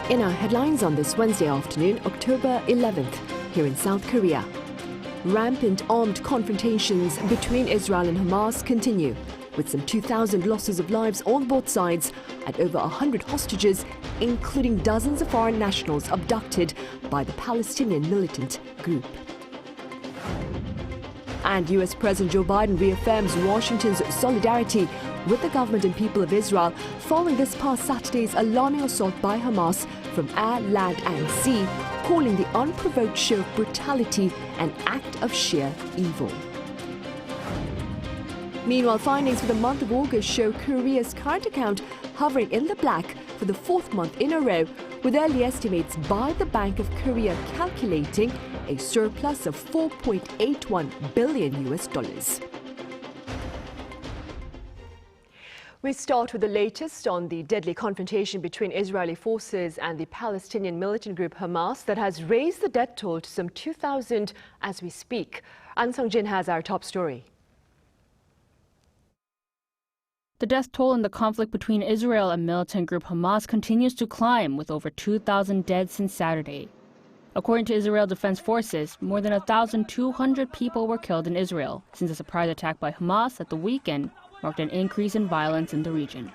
In our headlines on this Wednesday afternoon, October 11th, here in South Korea. Rampant armed confrontations between Israel and Hamas continue, with some 2,000 losses of lives on both sides and over 100 hostages, including dozens of foreign nationals abducted by the Palestinian militant group. And US President Joe Biden reaffirms Washington's solidarity with the government and people of Israel following this past Saturday's alarming assault by Hamas from air, land and sea, calling the unprovoked show of brutality an act of sheer evil. Meanwhile, findings for the month of August show Korea's current account hovering in the black for the fourth month in a row, with early estimates by the Bank of Korea calculating a surplus of $4.81 billion. We start with the latest on the deadly confrontation between Israeli forces and the Palestinian militant group Hamas that has raised the death toll to some 2,000 as we speak. An Sung-jin has our top story. The death toll in the conflict between Israel and militant group Hamas continues to climb, with over 2,000 dead since Saturday. According to Israel Defense Forces, more than 1,200 people were killed in Israel since a surprise attack by Hamas at the weekend marked an increase in violence in the region.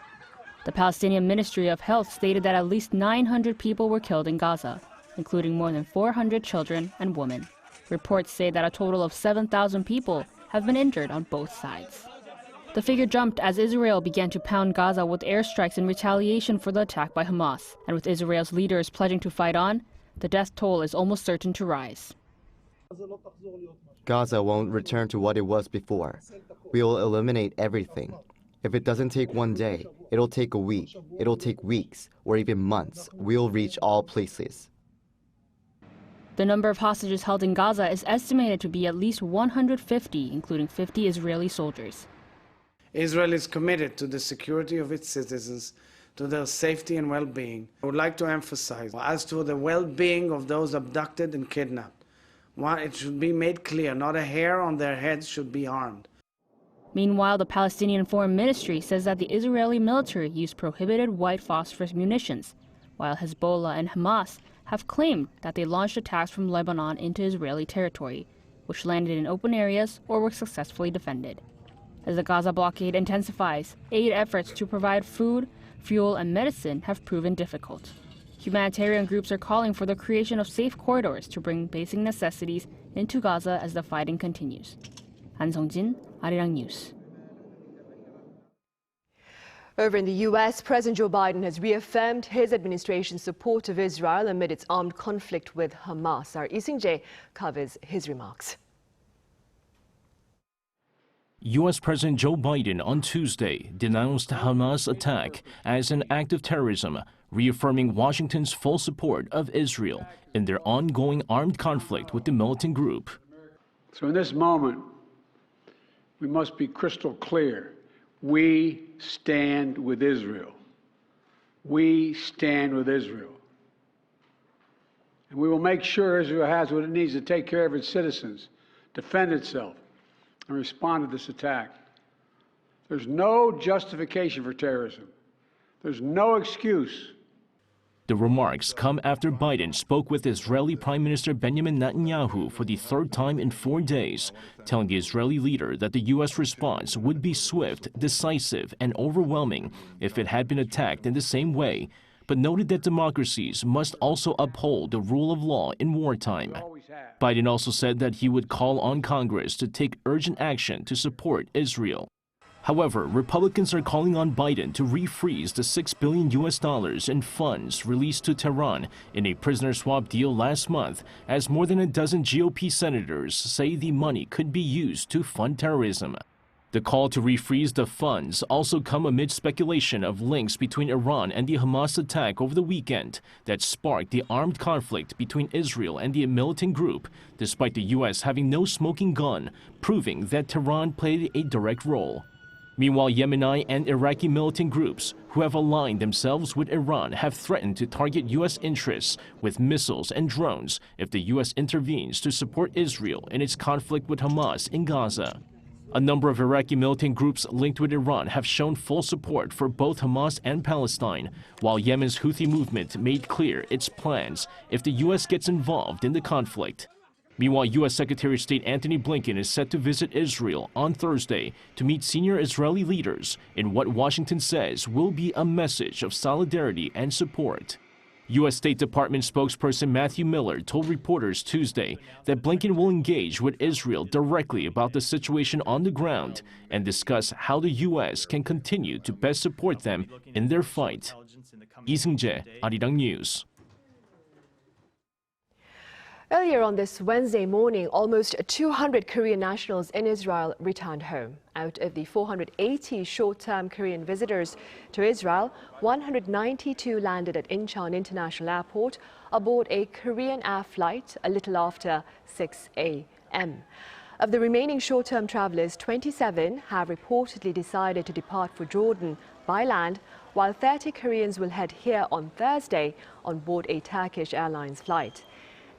The Palestinian Ministry of Health stated that at least 900 people were killed in Gaza, including more than 400 children and women. Reports say that a total of 7,000 people have been injured on both sides. The figure jumped as Israel began to pound Gaza with airstrikes in retaliation for the attack by Hamas. And with Israel's leaders pledging to fight on, the death toll is almost certain to rise. Gaza won't return to what it was before. We will eliminate everything. If it doesn't take one day, it'll take a week, it'll take weeks, or even months. We'll reach all places. The number of hostages held in Gaza is estimated to be at least 150, including 50 Israeli soldiers. Israel is committed to the security of its citizens, to their safety and well-being. I would like to emphasize, as to the well-being of those abducted and kidnapped, it should be made clear, not a hair on their heads should be harmed. Meanwhile, the Palestinian Foreign Ministry says that the Israeli military used prohibited white phosphorus munitions, while Hezbollah and Hamas have claimed that they launched attacks from Lebanon into Israeli territory, which landed in open areas or were successfully defended. As the Gaza blockade intensifies, aid efforts to provide food, fuel, and medicine have proven difficult. Humanitarian groups are calling for the creation of safe corridors to bring basic necessities into Gaza as the fighting continues. An Sung-jin, Arirang News. Over in the US, President Joe Biden has reaffirmed his administration's support of Israel amid its armed conflict with Hamas. Our Lee Sing-jae covers his remarks. U.S. President Joe Biden on Tuesday denounced Hamas' attack as an act of terrorism, reaffirming Washington's full support of Israel in their ongoing armed conflict with the militant group. So in this moment, we must be crystal clear. We stand with Israel. We stand with Israel. And we will make sure Israel has what it needs to take care of its citizens, defend itself, and respond to this attack. There's no justification for terrorism. There's no excuse. The remarks come after Biden spoke with Israeli Prime Minister Benjamin Netanyahu for the third time in 4 days, telling the Israeli leader that the U.S. response would be swift, decisive, and overwhelming if it had been attacked in the same way, but noted that democracies must also uphold the rule of law in wartime. Biden also said that he would call on Congress to take urgent action to support Israel. However, Republicans are calling on Biden to refreeze the $6 billion in funds released to Tehran in a prisoner swap deal last month, as more than a dozen GOP senators say the money could be used to fund terrorism. The call to refreeze the funds also come amid speculation of links between Iran and the Hamas attack over the weekend that sparked the armed conflict between Israel and the militant group, despite the U.S. having no smoking gun, proving that Tehran played a direct role. Meanwhile, Yemeni and Iraqi militant groups who have aligned themselves with Iran have threatened to target U.S. interests with missiles and drones if the U.S. intervenes to support Israel in its conflict with Hamas in Gaza. A number of Iraqi militant groups linked with Iran have shown full support for both Hamas and Palestine, while Yemen's Houthi movement made clear its plans if the U.S. gets involved in the conflict. Meanwhile, U.S. Secretary of State Antony Blinken is set to visit Israel on Thursday to meet senior Israeli leaders in what Washington says will be a message of solidarity and support. U.S. State Department spokesperson Matthew Miller told reporters Tuesday that Blinken will engage with Israel directly about the situation on the ground and discuss how the U.S. can continue to best support them in their fight. Lee Seung-jae, Arirang News. Earlier on this Wednesday morning, almost 200 Korean nationals in Israel returned home. Out of the 480 short-term Korean visitors to Israel, 192 landed at Incheon International Airport aboard a Korean Air flight a little after 6 a.m. Of the remaining short-term travelers, 27 have reportedly decided to depart for Jordan by land, while 30 Koreans will head here on Thursday on board a Turkish Airlines flight.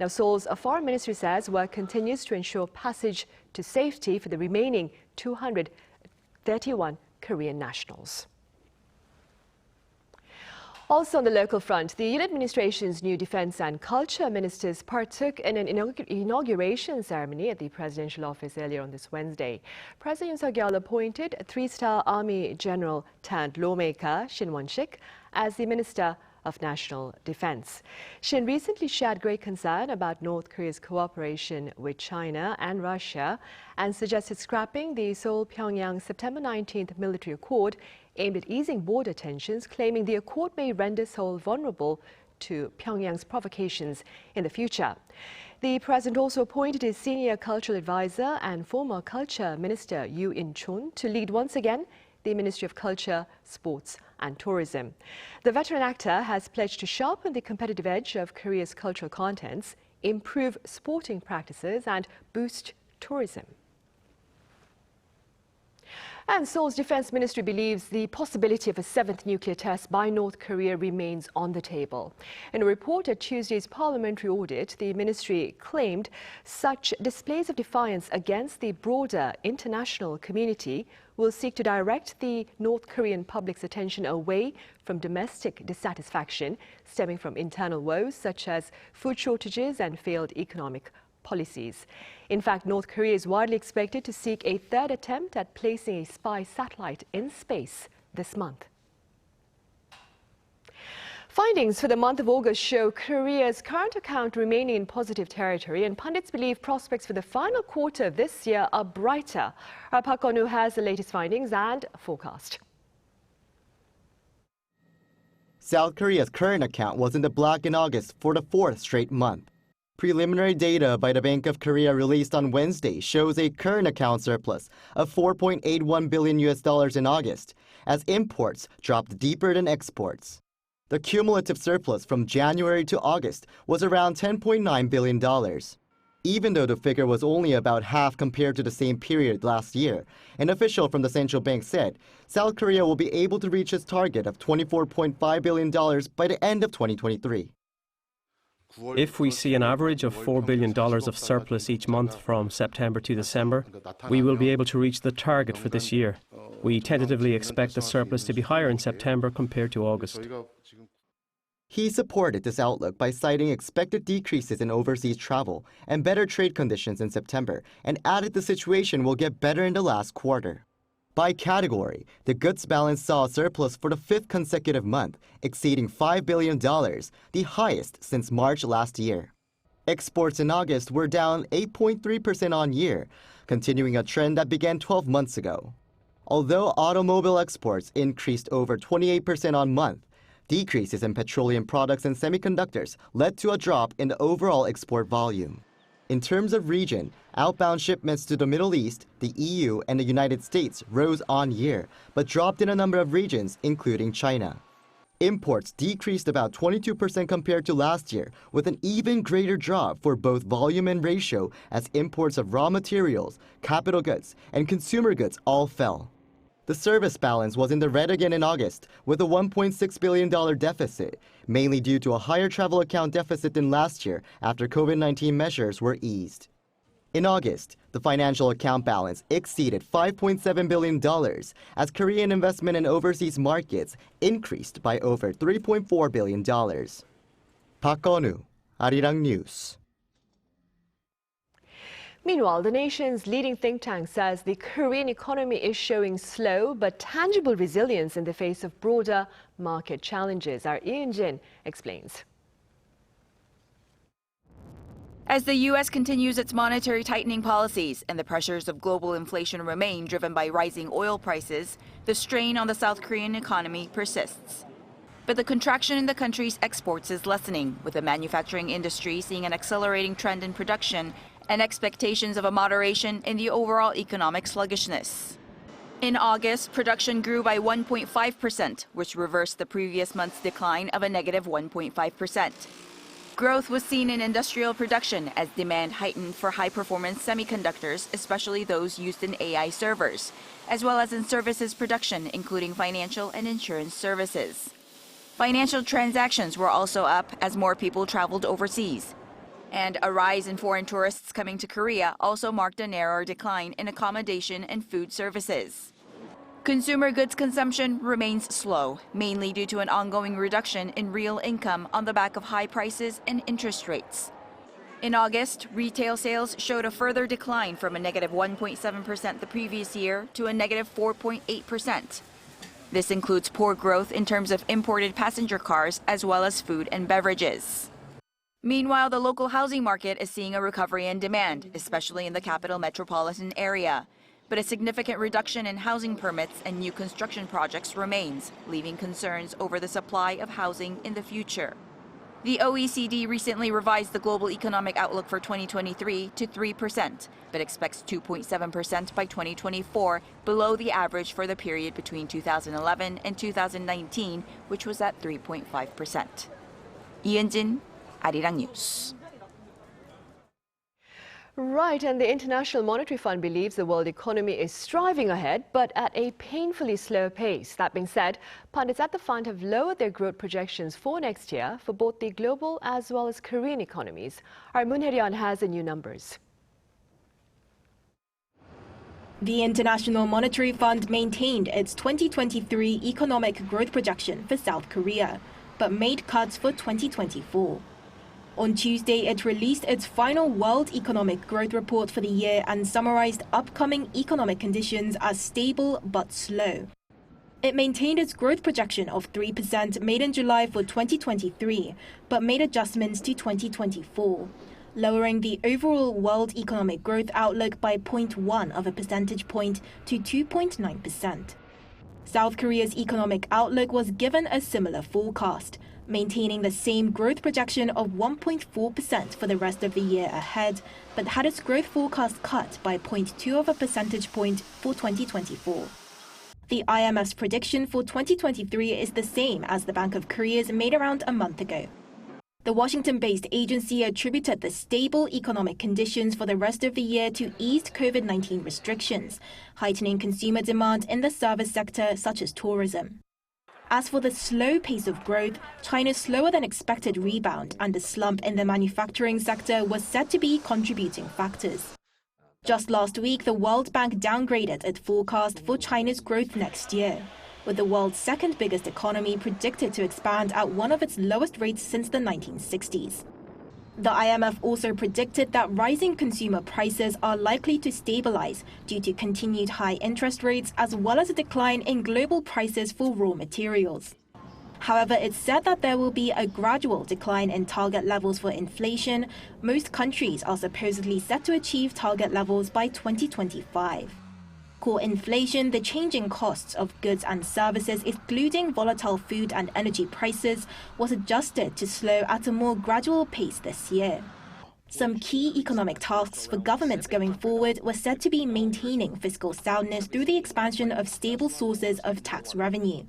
Now, Seoul's foreign ministry says work continues to ensure passage to safety for the remaining 231 Korean nationals. Also on the local front, the Yoon administration's new defense and culture ministers partook in an inauguration ceremony at the presidential office earlier on this Wednesday. President Yoon Suk-yeol appointed three-star Army General turned lawmaker Shin Won-sik as the Minister of National Defense. Shin recently shared great concern about North Korea's cooperation with China and Russia and suggested scrapping the Seoul-Pyongyang September 19th military accord aimed at easing border tensions, claiming the accord may render Seoul vulnerable to Pyongyang's provocations in the future. The president also appointed his senior cultural advisor and former culture minister Yoo In-chun to lead once again the Ministry of Culture, Sports and Tourism. The veteran actor has pledged to sharpen the competitive edge of Korea's cultural contents, improve sporting practices and boost tourism. And Seoul's defense ministry believes the possibility of a seventh nuclear test by North Korea remains on the table. In a report at Tuesday's parliamentary audit, the ministry claimed such displays of defiance against the broader international community will seek to direct the North Korean public's attention away from domestic dissatisfaction stemming from internal woes such as food shortages and failed economic policies. In fact, North Korea is widely expected to seek a third attempt at placing a spy satellite in space this month. Findings for the month of August show Korea's current account remaining in positive territory, and pundits believe prospects for the final quarter of this year are brighter. Our Park Won-woo has the latest findings and forecast. South Korea's current account was in the black in August for the fourth straight month. Preliminary data by the Bank of Korea released on Wednesday shows a current account surplus of $4.81 billion in August, as imports dropped deeper than exports. The cumulative surplus from January to August was around $10.9 billion. Even though the figure was only about half compared to the same period last year, an official from the central bank said South Korea will be able to reach its target of $24.5 billion by the end of 2023. If we see an average of $4 billion of surplus each month from September to December, we will be able to reach the target for this year. We tentatively expect the surplus to be higher in September compared to August. He supported this outlook by citing expected decreases in overseas travel and better trade conditions in September, and added the situation will get better in the last quarter. By category, the goods balance saw a surplus for the fifth consecutive month, exceeding $5 billion, the highest since March last year. Exports in August were down 8.3% on year, continuing a trend that began 12 months ago. Although automobile exports increased over 28% on month, decreases in petroleum products and semiconductors led to a drop in the overall export volume. In terms of region, outbound shipments to the Middle East, the EU, and the United States rose on year, but dropped in a number of regions, including China. Imports decreased about 22% compared to last year, with an even greater drop for both volume and ratio as imports of raw materials, capital goods, and consumer goods all fell. The service balance was in the red again in August, with a $1.6 billion deficit, mainly due to a higher travel account deficit than last year after COVID-19 measures were eased. In August, the financial account balance exceeded $5.7 billion as Korean investment in overseas markets increased by over $3.4 billion. Park Eun-woo, Arirang News. Meanwhile, the nation's leading think tank says the Korean economy is showing slow but tangible resilience in the face of broader market challenges. Our Yoon explains. As the U.S. continues its monetary tightening policies and the pressures of global inflation remain driven by rising oil prices, the strain on the South Korean economy persists. But the contraction in the country's exports is lessening, with the manufacturing industry seeing an accelerating trend in production and expectations of a moderation in the overall economic sluggishness. In August, production grew by 1.5%, which reversed the previous month's decline of a negative 1.5%. Growth was seen in industrial production as demand heightened for high-performance semiconductors, especially those used in AI servers, as well as in services production, including financial and insurance services. Financial transactions were also up as more people traveled overseas. And a rise in foreign tourists coming to Korea also marked a narrower decline in accommodation and food services. Consumer goods consumption remains slow, mainly due to an ongoing reduction in real income on the back of high prices and interest rates. In August, retail sales showed a further decline from a negative 1.7% the previous year to a negative 4.8%. This includes poor growth in terms of imported passenger cars as well as food and beverages. Meanwhile, the local housing market is seeing a recovery in demand, especially in the capital metropolitan area. But a significant reduction in housing permits and new construction projects remains, leaving concerns over the supply of housing in the future. The OECD recently revised the global economic outlook for 2023 to 3%, but expects 2.7% by 2024, below the average for the period between 2011 and 2019, which was at 3.5%. 이은진, Arirang News. Right, and the International Monetary Fund believes the world economy is striving ahead, but at a painfully slow pace. That being said, pundits at the fund have lowered their growth projections for next year for both the global as well as Korean economies. Our Moon Hye-ryun has the new numbers. The International Monetary Fund maintained its 2023 economic growth projection for South Korea, but made cuts for 2024. On Tuesday, it released its final World Economic Growth Report for the year and summarized upcoming economic conditions as stable but slow. It maintained its growth projection of 3% made in July for 2023, but made adjustments to 2024, lowering the overall world economic growth outlook by 0.1 of a percentage point to 2.9%. South Korea's economic outlook was given a similar forecast, maintaining the same growth projection of 1.4% for the rest of the year ahead, but had its growth forecast cut by 0.2 of a percentage point for 2024. The IMF's prediction for 2023 is the same as the Bank of Korea's made around a month ago. The Washington-based agency attributed the stable economic conditions for the rest of the year to eased COVID-19 restrictions, heightening consumer demand in the service sector such as tourism. As for the slow pace of growth, China's slower than expected rebound and the slump in the manufacturing sector was said to be contributing factors. Just last week, the World Bank downgraded its forecast for China's growth next year, with the world's second biggest economy predicted to expand at one of its lowest rates since the 1960s. The IMF also predicted that rising consumer prices are likely to stabilize due to continued high interest rates as well as a decline in global prices for raw materials. However, it said that there will be a gradual decline in target levels for inflation. Most countries are supposedly set to achieve target levels by 2025. Core inflation, the changing costs of goods and services, excluding volatile food and energy prices, was adjusted to slow at a more gradual pace this year. Some key economic tasks for governments going forward were said to be maintaining fiscal soundness through the expansion of stable sources of tax revenue.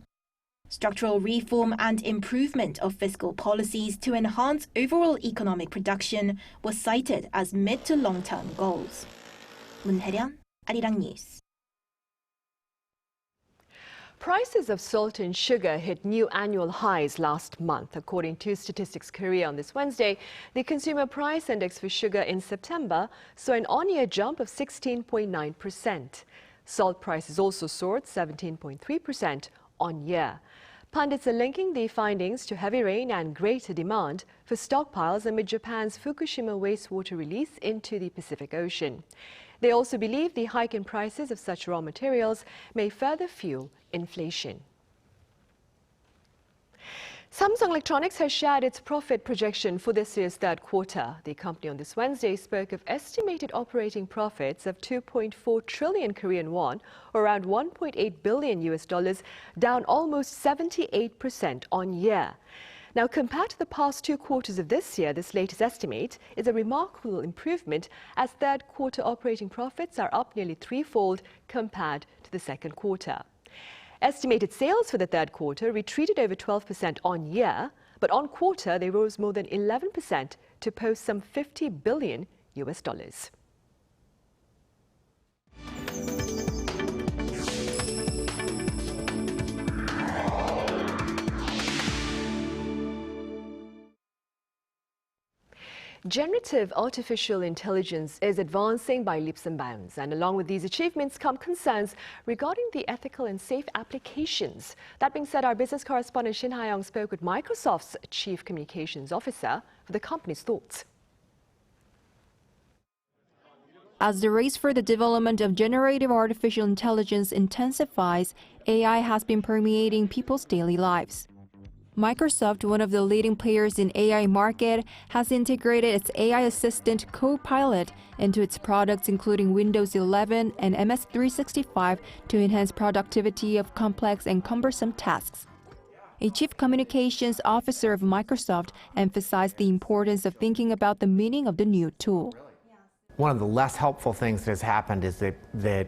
Structural reform and improvement of fiscal policies to enhance overall economic production were cited as mid to long-term goals. Moon Hye-ryun, Arirang News. Prices of salt and sugar hit new annual highs last month. According to Statistics Korea on this Wednesday, the consumer price index for sugar in September saw an on-year jump of 16.9%. Salt prices also soared 17.3% on-year. Pundits are linking the findings to heavy rain and greater demand for stockpiles amid Japan's Fukushima wastewater release into the Pacific Ocean. They also believe the hike in prices of such raw materials may further fuel inflation. Samsung Electronics has shared its profit projection for this year's third quarter. The company on this Wednesday spoke of estimated operating profits of 2.4 trillion Korean won, or around $1.8 billion, down almost 78% on year. Now, compared to the past 2 quarters of this year, this latest estimate is a remarkable improvement, as third quarter operating profits are up nearly threefold compared to the second quarter. Estimated sales for the third quarter retreated over 12% on year, but on quarter they rose more than 11% to post some $50 billion. Generative artificial intelligence is advancing by leaps and bounds, and along with these achievements come concerns regarding the ethical and safe applications. That being said, our business correspondent Shin Ha-young spoke with Microsoft's Chief Communications Officer for the company's thoughts. As the race for the development of generative artificial intelligence intensifies, AI has been permeating people's daily lives. Microsoft, one of the leading players in AI market, has integrated its AI assistant Copilot into its products, including Windows 11 and MS 365, to enhance productivity of complex and cumbersome tasks. A chief communications officer of Microsoft emphasized the importance of thinking about the meaning of the new tool. One of the less helpful things that has happened is that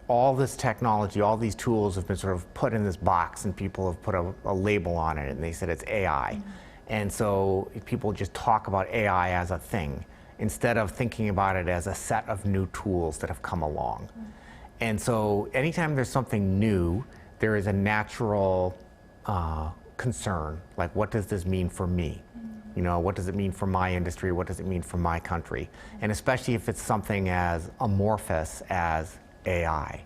all this technology, all these tools have been sort of put in this box, and people have put a label on it, and they said it's AI. And so people just talk about AI as a thing instead of thinking about it as a set of new tools that have come along. And so anytime there's something new, there is a natural concern, like, what does this mean for me? What does it mean for my industry? What does it mean for my country? And especially if it's something as amorphous as AI.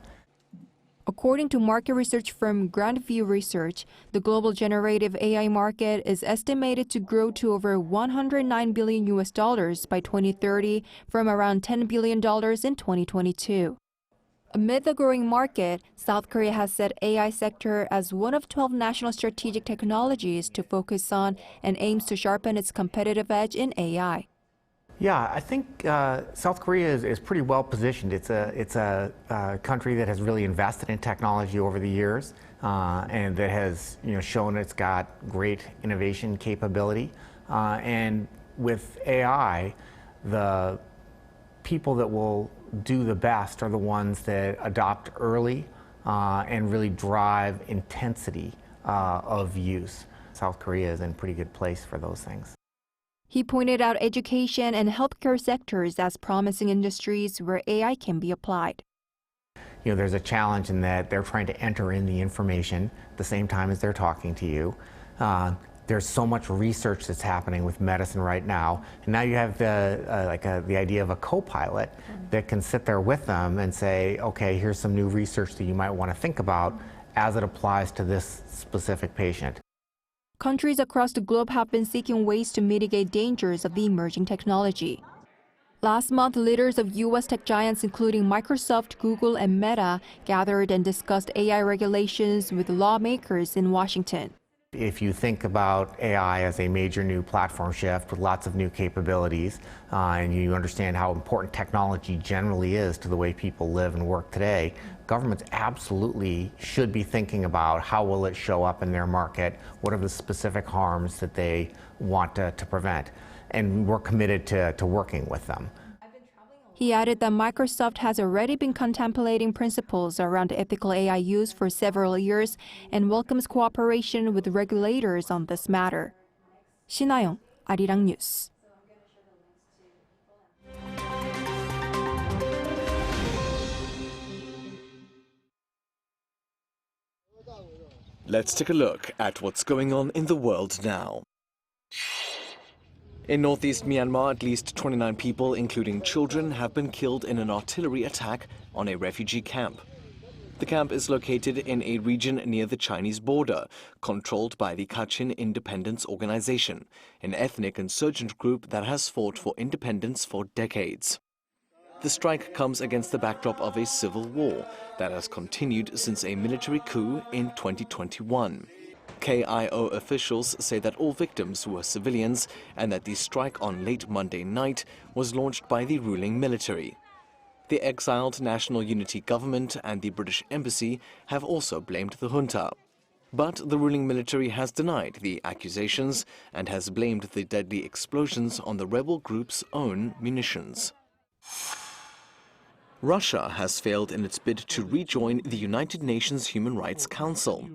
According to market research firm Grandview Research, the global generative AI market is estimated to grow to over $109 billion by 2030 from around $10 billion in 2022. Amid the growing market, South Korea has set AI sector as one of 12 national strategic technologies to focus on and aims to sharpen its competitive edge in AI. Yeah, I think South Korea is pretty well positioned. It's a country that has really invested in technology over the years, and that has shown it's got great innovation capability. And with AI, the people that will do the best are the ones that adopt early and really drive intensity of use. South Korea is in a pretty good place for those things. He pointed out education and healthcare sectors as promising industries where AI can be applied. There's a challenge in that they're trying to enter in the information at the same time as they're talking to you. There's so much research that's happening with medicine right now, and now you have the idea of a co-pilot that can sit there with them and say, okay, here's some new research that you might want to think about as it applies to this specific patient. Countries across the globe have been seeking ways to mitigate dangers of the emerging technology. Last month, leaders of U.S. tech giants, including Microsoft, Google, and Meta, gathered and discussed AI regulations with lawmakers in Washington. If you think about AI as a major new platform shift with lots of new capabilities, and you understand how important technology generally is to the way people live and work today, governments absolutely should be thinking about how will it show up in their market, what are the specific harms that they want to prevent, and we're committed to working with them. He added that Microsoft has already been contemplating principles around ethical AI use for several years and welcomes cooperation with regulators on this matter. Shin Ha-young, Arirang News. Let's take a look at what's going on in the world now. In northeast Myanmar, at least 29 people, including children, have been killed in an artillery attack on a refugee camp. The camp is located in a region near the Chinese border, controlled by the Kachin Independence Organization, an ethnic insurgent group that has fought for independence for decades. The strike comes against the backdrop of a civil war that has continued since a military coup in 2021. KIO officials say that all victims were civilians and that the strike on late Monday night was launched by the ruling military. The exiled National Unity Government and the British Embassy have also blamed the junta. But the ruling military has denied the accusations and has blamed the deadly explosions on the rebel group's own munitions. Russia has failed in its bid to rejoin the United Nations Human Rights Council.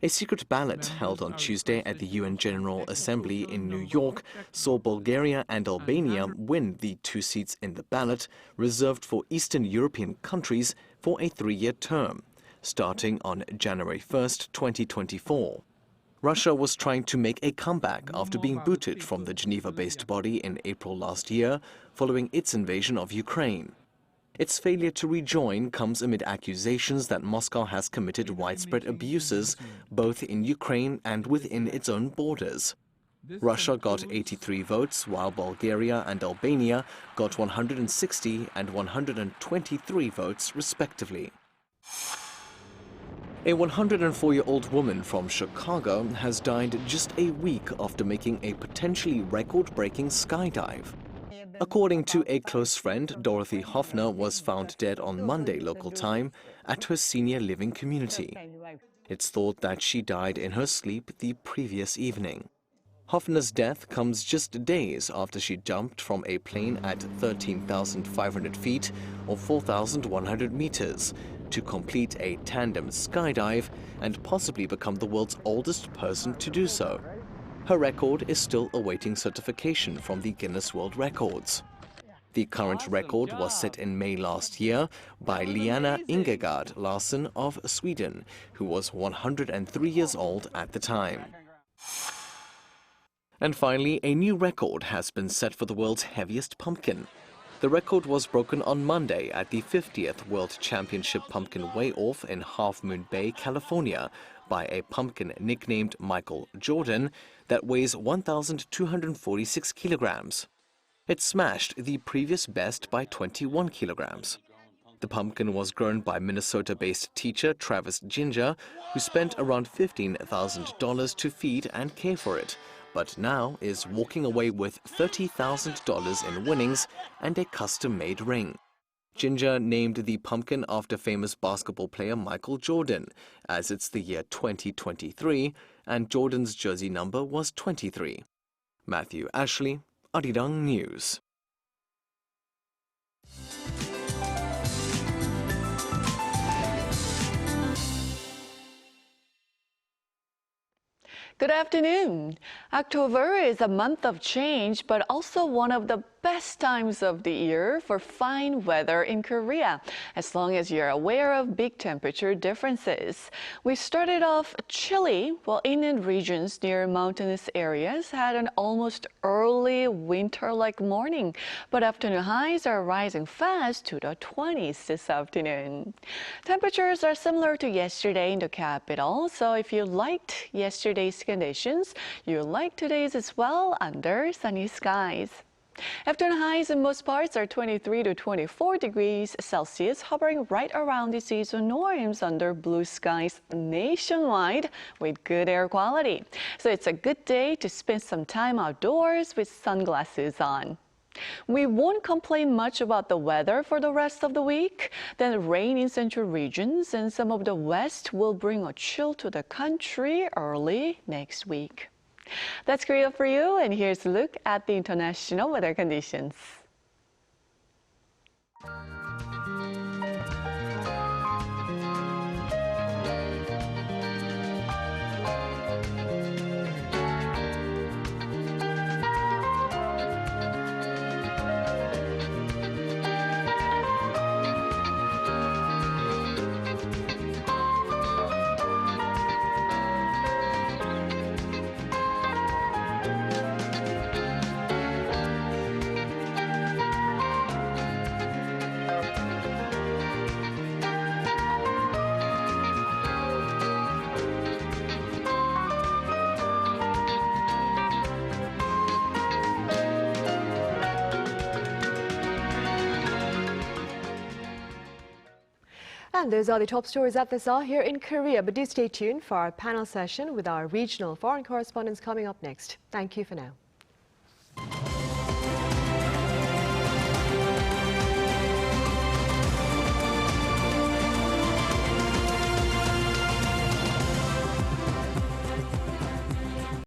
A secret ballot held on Tuesday at the UN General Assembly in New York saw Bulgaria and Albania win the 2 seats in the ballot reserved for Eastern European countries for a 3-year term, starting on January 1st, 2024. Russia was trying to make a comeback after being booted from the Geneva-based body in April last year following its invasion of Ukraine. Its failure to rejoin comes amid accusations that Moscow has committed widespread abuses both in Ukraine and within its own borders. Russia got 83 votes, while Bulgaria and Albania got 160 and 123 votes, respectively. A 104-year-old woman from Chicago has died just a week after making a potentially record-breaking skydive. According to a close friend, Dorothy Hoffner was found dead on Monday local time at her senior living community. It's thought that she died in her sleep the previous evening. Hoffner's death comes just days after she jumped from a plane at 13,500 feet or 4,100 meters to complete a tandem skydive and possibly become the world's oldest person to do so. Her record is still awaiting certification from the Guinness World Records. The current record was set in May last year by Liana Ingegard Larsson of Sweden, who was 103 years old at the time. And finally, a new record has been set for the world's heaviest pumpkin. The record was broken on Monday at the 50th World Championship Pumpkin Weigh-Off in Half Moon Bay, California, by a pumpkin nicknamed Michael Jordan that weighs 1,246 kilograms. It smashed the previous best by 21 kilograms. The pumpkin was grown by Minnesota-based teacher Travis Ginger, who spent around $15,000 to feed and care for it, but now is walking away with $30,000 in winnings and a custom-made ring. Ginger named the pumpkin after famous basketball player Michael Jordan, as it's the year 2023, and Jordan's jersey number was 23. Matthew Ashley, Arirang News. Good afternoon. October is a month of change, but also one of the best times of the year for fine weather in Korea, as long as you're aware of big temperature differences. We started off chilly, while inland regions near mountainous areas had an almost early winter-like morning, but afternoon highs are rising fast to the 20s this afternoon. Temperatures are similar to yesterday in the capital, so if you liked yesterday's conditions, you'll like today's as well under sunny skies. Afternoon highs in most parts are 23 to 24 degrees Celsius, hovering right around the season norms under blue skies nationwide with good air quality. So it's a good day to spend some time outdoors with sunglasses on. We won't complain much about the weather for the rest of the week. Then rain in central regions and some of the west will bring a chill to the country early next week. That's Korea for you, and here's a look at the international weather conditions. And those are the top stories at this hour here in Korea. But do stay tuned for our panel session with our regional foreign correspondents coming up next. Thank you for now.